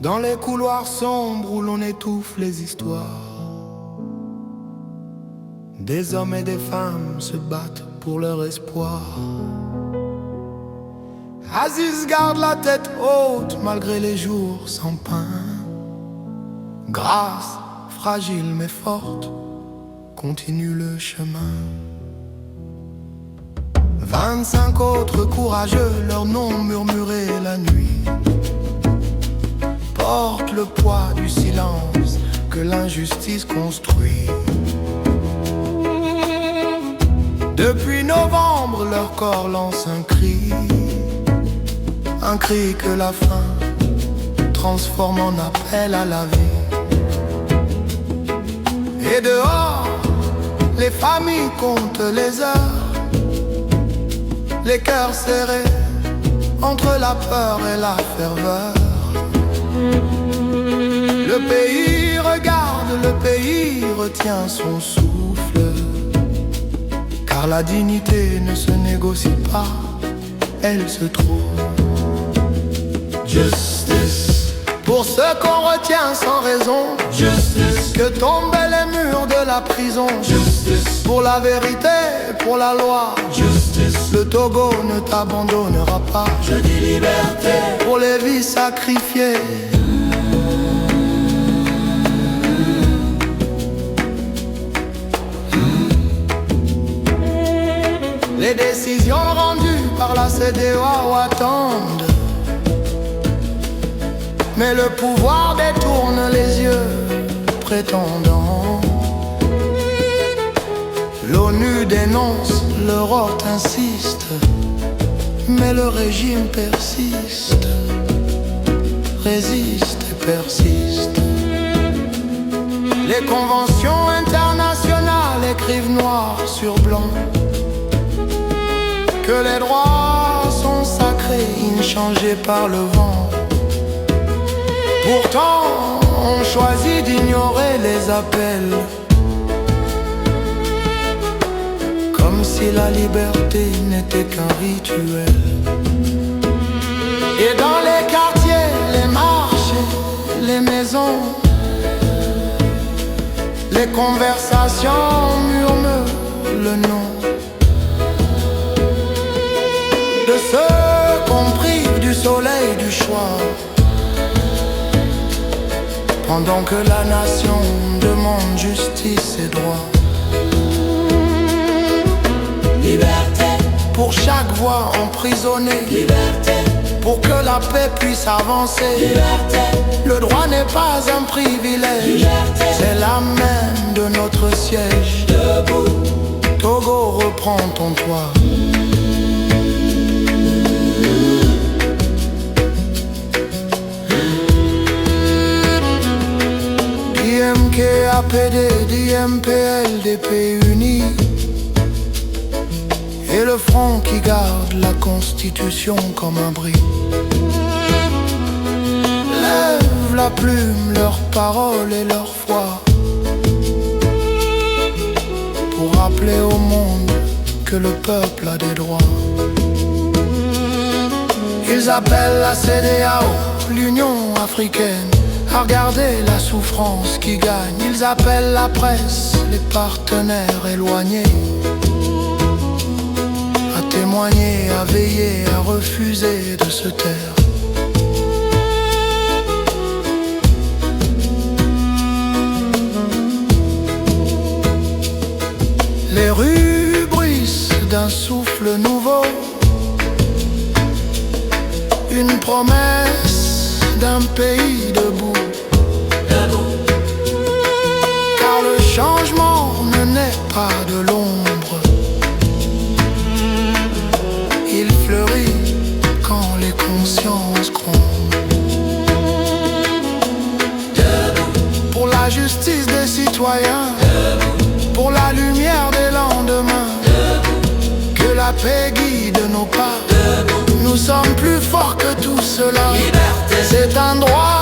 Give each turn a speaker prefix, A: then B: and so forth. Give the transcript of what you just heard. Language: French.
A: dans les couloirs sombres où l'on étouffe les histoires. Des hommes et des femmes se battent pour leur espoir. Aziz garde la tête haute malgré les jours sans pain. Grâce, fragile mais forte, continue le chemin. 25 autres courageux, leurs noms murmurés la nuit, portent le poids du silence que l'injustice construit. Depuis novembre, leur corps lance un cri que la faim transforme en appel à la vie. Et dehors, les familles comptent les heures, les cœurs serrés entre la peur et la ferveur. Le pays regarde, le pays retient son souffle, car la dignité ne se négocie pas, elle se trouve. Justice pour ceux qu'on retient sans raison. Justice que tombaient les murs de la prison. Justice pour la vérité, pour la loi. Justice le Togo ne t'abandonnera pas. Je dis liberté pour les vies sacrifiées. Les décisions rendues par la CEDEAO attendent, mais le pouvoir détourne les yeux prétendants. L'ONU dénonce, l'Europe insiste, mais le régime persiste, résiste et persiste. Les conventions internationales écrivent noir sur blanc que les droits sont sacrés, inchangés par le vent. Pourtant, on choisit d'ignorer les appels, comme si la liberté n'était qu'un rituel. Et dans les quartiers, les marchés, les maisons, les conversations murmurent le nom de ceux qu'on prive du soleil du choix, pendant que la nation demande justice et droit. Liberté pour chaque voix emprisonnée. Liberté pour que la paix puisse avancer. Liberté, le droit n'est pas un privilège. C'est l'âme même de notre siège. Debout, Togo, reprends ton toit. DMK, APD, DMPL, DP unis, et le front qui garde la Constitution comme un bris. Lève la plume, leurs paroles et leur foi, pour rappeler au monde que le peuple a des droits. Ils appellent la CEDEAO, l'Union africaine, à regarder la souffrance qui gagne. Ils appellent la presse, les partenaires éloignés, à témoigner, à veiller, à refuser de se taire. Les rues bruissent d'un souffle nouveau, une promesse d'un pays debout. Car le changement ne naît pas de l'ombre, il fleurit quand les consciences grondent. Pour la justice des citoyens, pour la lumière des lendemains, que la paix guide nos pas. Nous sommes plus forts que tout cela. C'est un droit